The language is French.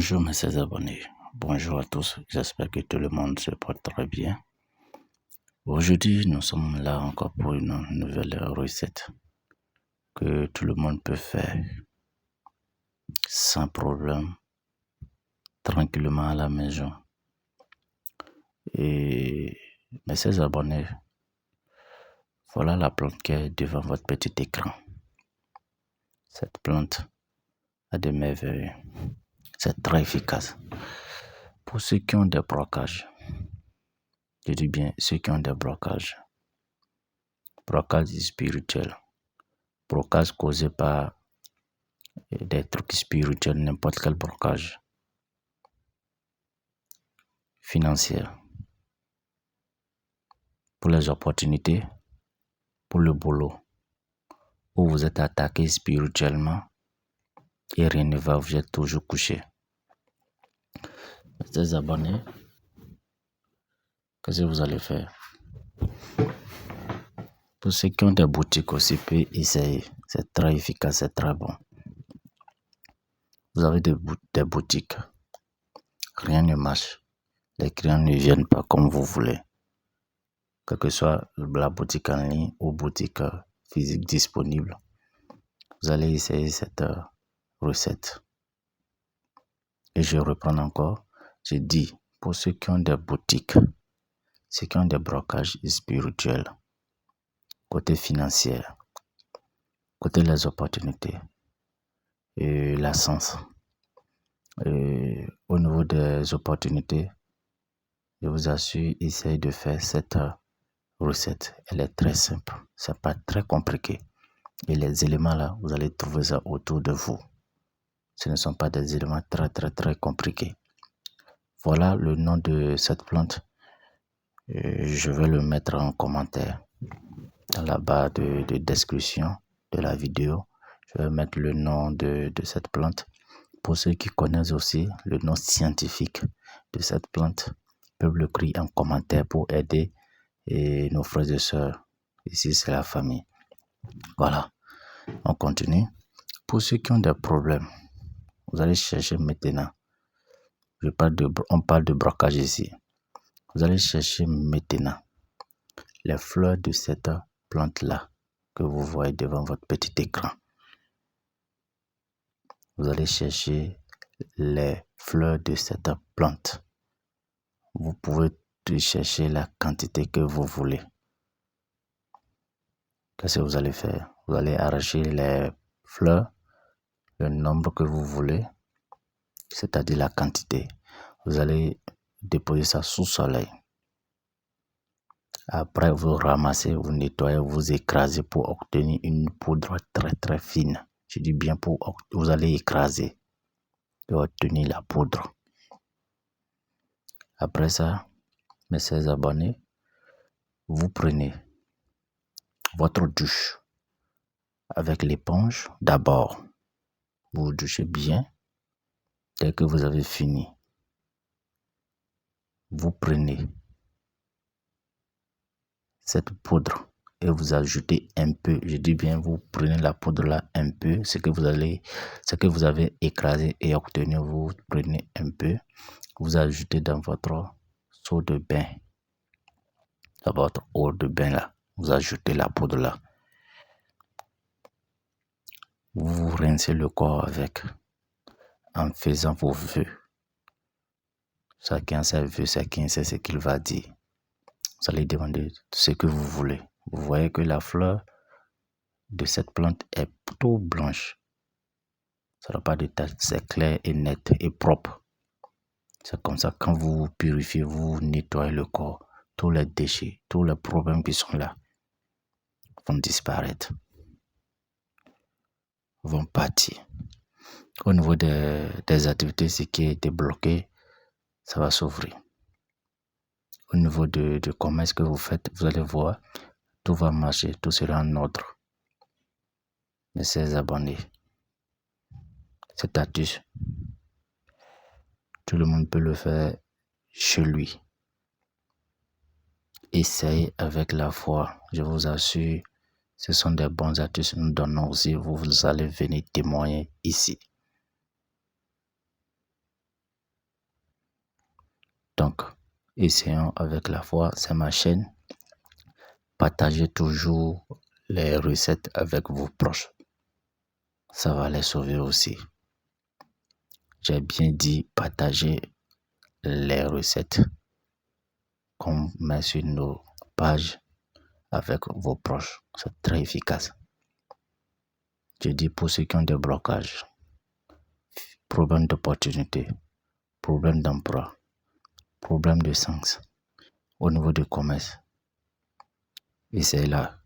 Bonjour mes chers abonnés, bonjour à tous, j'espère que tout le monde se porte très bien. Aujourd'hui nous sommes là encore pour une nouvelle recette que tout le monde peut faire sans problème, tranquillement à la maison. Et mes chers abonnés, voilà la plante qui est devant votre petit écran. Cette plante a des merveilles, c'est très efficace. Pour ceux qui ont des blocages, je dis bien ceux qui ont des blocages spirituels, blocages causés par des trucs spirituels, n'importe quel blocage financier, pour les opportunités, pour le boulot, où vous êtes attaqué spirituellement et rien ne va, vous êtes toujours couché. Mes abonnés, qu'est-ce que vous allez faire? Pour ceux qui ont des boutiques aussi, peut essayer. C'est très efficace, c'est très bon. Vous avez des boutiques, rien ne marche. Les clients ne viennent pas comme vous voulez. Quelle que soit la boutique en ligne ou boutique physique disponible, vous allez essayer cette recette. Et je reprends encore, je dis, pour ceux qui ont des boutiques, ceux qui ont des blocages spirituels, côté financier, côté les opportunités, et la sens. Au niveau des opportunités, je vous assure, essayez de faire cette recette. Elle est très simple, c'est pas très compliqué. Et les éléments là, vous allez trouver ça autour de vous. Ce ne sont pas des éléments très compliqués. Voilà le nom de cette plante. Je vais le mettre en commentaire dans la barre de description de la vidéo. Je vais mettre le nom de cette plante. Pour ceux qui connaissent aussi le nom scientifique de cette plante, peuvent le écrire en commentaire pour aider nos frères et sœurs. Ici, c'est la famille. Voilà, on continue. Pour ceux qui ont des problèmes, vous allez chercher maintenant. On parle de blocage ici. Vous allez chercher maintenant les fleurs de cette plante-là que vous voyez devant votre petit écran. Vous allez chercher les fleurs de cette plante. Vous pouvez chercher la quantité que vous voulez. Qu'est-ce que vous allez faire? Vous allez arracher les fleurs, le nombre que vous voulez, c'est-à-dire la quantité. Vous allez déposer ça sous soleil. Après, vous ramassez, vous nettoyez, vous écrasez pour obtenir une poudre très fine. Je dis bien vous allez écraser et obtenir la poudre. Après ça, mes chers abonnés, vous prenez votre douche avec l'éponge. D'abord, vous vous douchez bien. Dès que vous avez fini, vous prenez cette poudre et vous ajoutez un peu. Je dis bien, vous prenez la poudre là un peu, ce que vous avez écrasé et obtenu, vous prenez un peu, vous ajoutez dans votre seau de bain, dans votre eau de bain là, vous ajoutez la poudre là. Vous rincez le corps avec, en faisant vos vœux. Chacun ses vœux, chacun sait ce qu'il va dire. Vous allez demander ce que vous voulez. Vous voyez que la fleur de cette plante est plutôt blanche. Ça n'a pas de tache, c'est clair et net et propre. C'est comme ça, quand vous purifiez, vous nettoyez le corps, tous les déchets, tous les problèmes qui sont là vont disparaître, vont partir. Au niveau des activités, ce qui a été bloqué, ça va s'ouvrir. Au niveau de commerce que vous faites, vous allez voir, tout va marcher, tout sera en ordre. Mes chers abonnés, cette astuce, tout le monde peut le faire chez lui. Essayez avec la foi, je vous assure, ce sont des bons astuces que nous donnons aussi, vous allez venir témoigner ici. Donc, essayons avec la foi, c'est ma chaîne. Partagez toujours les recettes avec vos proches. Ça va les sauver aussi. J'ai bien dit partager les recettes qu'on met sur nos pages avec vos proches. C'est très efficace. Je dis pour ceux qui ont des blocages, problèmes d'opportunité, problèmes d'emploi, problèmes de sens au niveau du commerce. Essayez là.